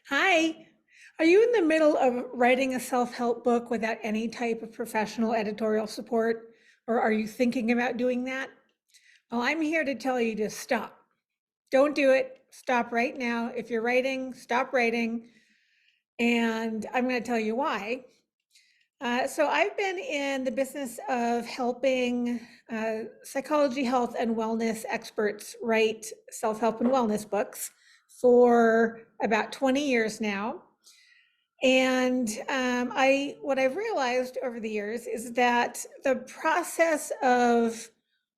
Hi. Are you in the middle of writing a self-help book without any type of professional editorial support? Or are you thinking about doing that? Well, I'm here to tell you to stop. Don't do it. Stop right now. If you're writing, stop writing. And I'm going to tell you why. So I've been in the business of helping psychology, health, and wellness experts write self-help and wellness books for about 20 years now. And what I've realized over the years is that the process of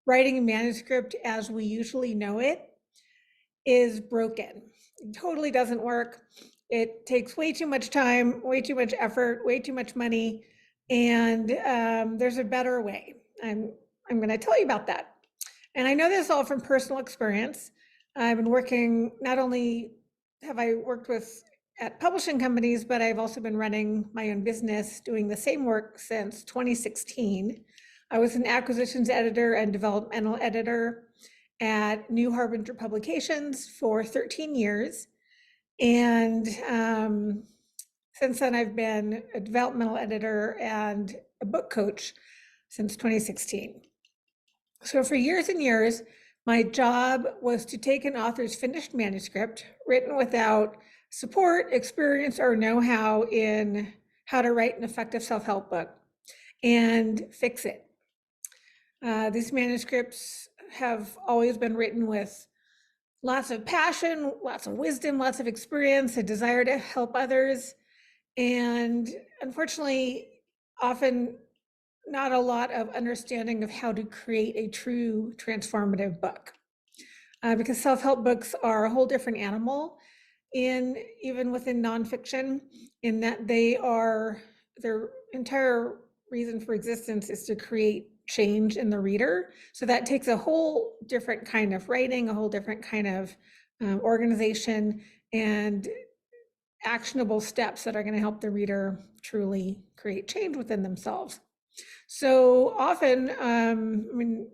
writing a manuscript as we usually know it is broken. It totally doesn't work. It takes way too much time, way too much effort, way too much money, and there's a better way. I'm going to tell you about that. And I know this all from personal experience. I've been working, not only have I worked with at publishing companies, but I've also been running my own business doing the same work since 2016. I was an acquisitions editor and developmental editor at New Harbinger Publications for 13 years. And since then, I've been a developmental editor and a book coach since 2016. So for years and years, my job was to take an author's finished manuscript written without support, experience, or know-how in how to write an effective self-help book and fix it. These manuscripts have always been written with lots of passion, lots of wisdom, lots of experience, a desire to help others, and unfortunately, often not a lot of understanding of how to create a true transformative book. Because self-help books are a whole different animal even within nonfiction, in that their entire reason for existence is to create change in the reader. So that takes a whole different kind of writing, a whole different kind of organization, and actionable steps that are going to help the reader truly create change within themselves. So often,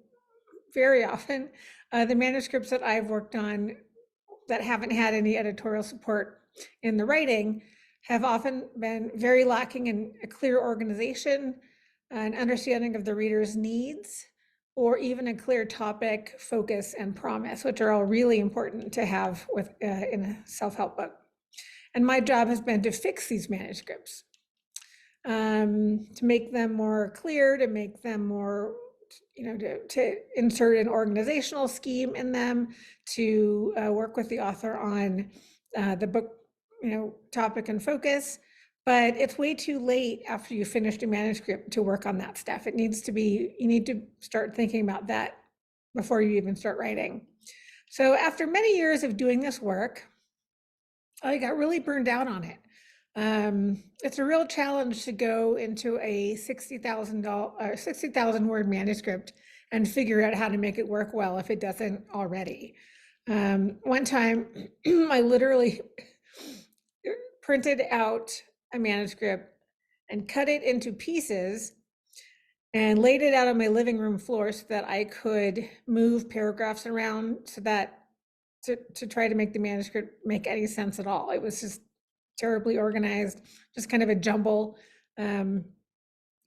very often, the manuscripts that I've worked on that haven't had any editorial support in the writing have often been very lacking in a clear organization, an understanding of the reader's needs, or even a clear topic, focus, and promise, which are all really important to have in a self-help book. And my job has been to fix these manuscripts, to make them more clear, to make them more, to insert an organizational scheme in them, to work with the author on the book, topic and focus. But it's way too late after you finished a manuscript to work on that stuff. You need to start thinking about that before you even start writing. So after many years of doing this work, I got really burned out on it. It's a real challenge to go into a 60,000 word manuscript and figure out how to make it work well if it doesn't already. One time, I literally printed out a manuscript and cut it into pieces and laid it out on my living room floor so that I could move paragraphs around so that to try to make the manuscript make any sense at all. It was just terribly organized, just kind of a jumble,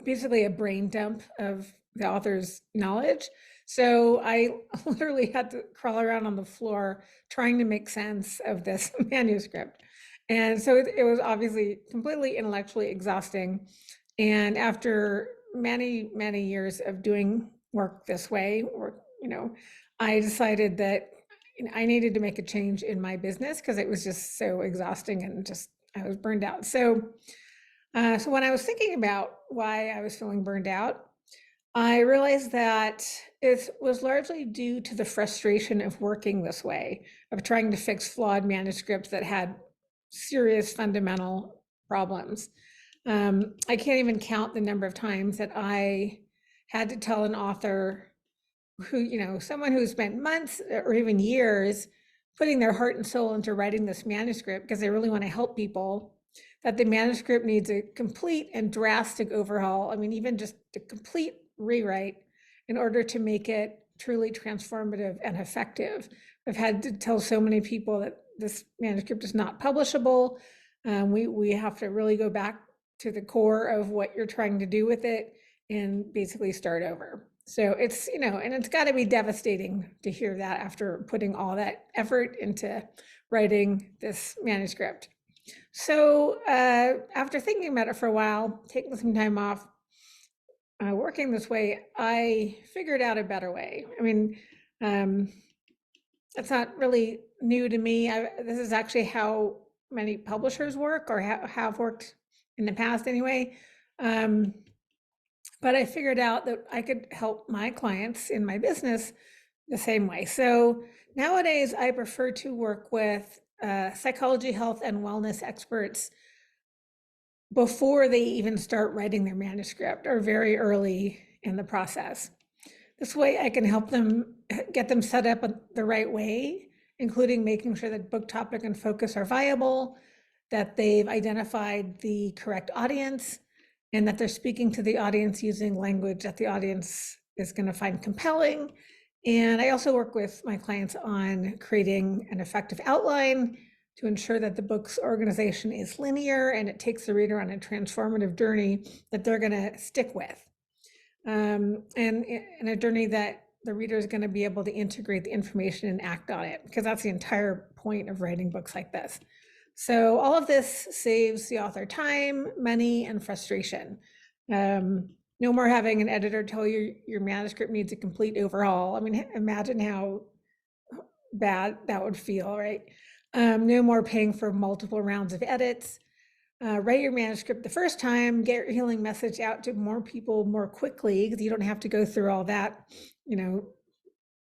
basically a brain dump of the author's knowledge. So I literally had to crawl around on the floor trying to make sense of this manuscript. And so it was obviously completely intellectually exhausting. And after many, many years of doing work this way, I decided that I needed to make a change in my business because it was just so exhausting and just I was burned out. So when I was thinking about why I was feeling burned out, I realized that it was largely due to the frustration of working this way, of trying to fix flawed manuscripts that had serious fundamental problems. I can't even count the number of times that I had to tell an author someone who spent months or even years putting their heart and soul into writing this manuscript because they really want to help people, that the manuscript needs a complete and drastic overhaul. I mean, even just a complete rewrite in order to make it truly transformative and effective. I've had to tell so many people that this manuscript is not publishable. We have to really go back to the core of what you're trying to do with it and basically start over. So it's, and it's got to be devastating to hear that after putting all that effort into writing this manuscript. So after thinking about it for a while, taking some time off, working this way, I figured out a better way. I mean, it's not really new to me. This is actually how many publishers work, or have worked in the past anyway. But I figured out that I could help my clients in my business the same way. So nowadays, I prefer to work with psychology, health, and wellness experts before they even start writing their manuscript, or very early in the process. This way I can help them get them set up the right way, including making sure that book topic and focus are viable, that they've identified the correct audience, and that they're speaking to the audience using language that the audience is going to find compelling. And I also work with my clients on creating an effective outline to ensure that the book's organization is linear and it takes the reader on a transformative journey that they're going to stick with. And in a journey that the reader is going to be able to integrate the information and act on it, because that's the entire point of writing books like this. So all of this saves the author time, money, and frustration. No more having an editor tell you your manuscript needs a complete overhaul. I mean, imagine how bad that would feel, right? No more paying for multiple rounds of edits. Write your manuscript the first time, get your healing message out to more people more quickly, because you don't have to go through all that,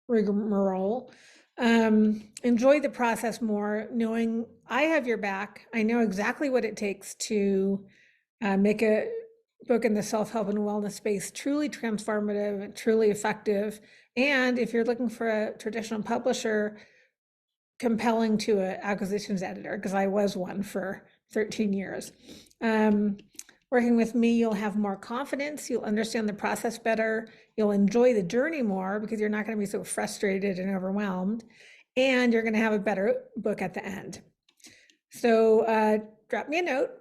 rigmarole. Enjoy the process more, knowing I have your back. I know exactly what it takes to make a book in the self-help and wellness space truly transformative, truly effective. And if you're looking for a traditional publisher, compelling to an acquisitions editor, because I was one for 13 years. Working with me, you'll have more confidence, you'll understand the process better, you'll enjoy the journey more because you're not going to be so frustrated and overwhelmed, and you're going to have a better book at the end. So drop me a note,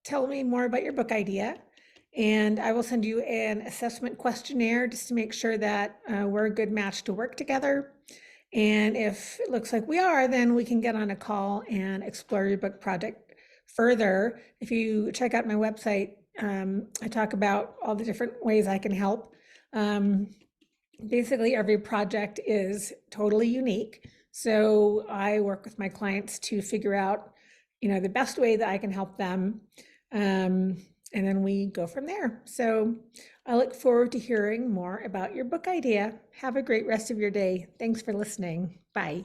tell me more about your book idea, and I will send you an assessment questionnaire just to make sure that we're a good match to work together. And if it looks like we are, then we can get on a call and explore your book project further. If you check out my website, I talk about all the different ways I can help. Basically, every project is totally unique. So I work with my clients to figure out, the best way that I can help them. And then we go from there. So I look forward to hearing more about your book idea. Have a great rest of your day. Thanks for listening. Bye.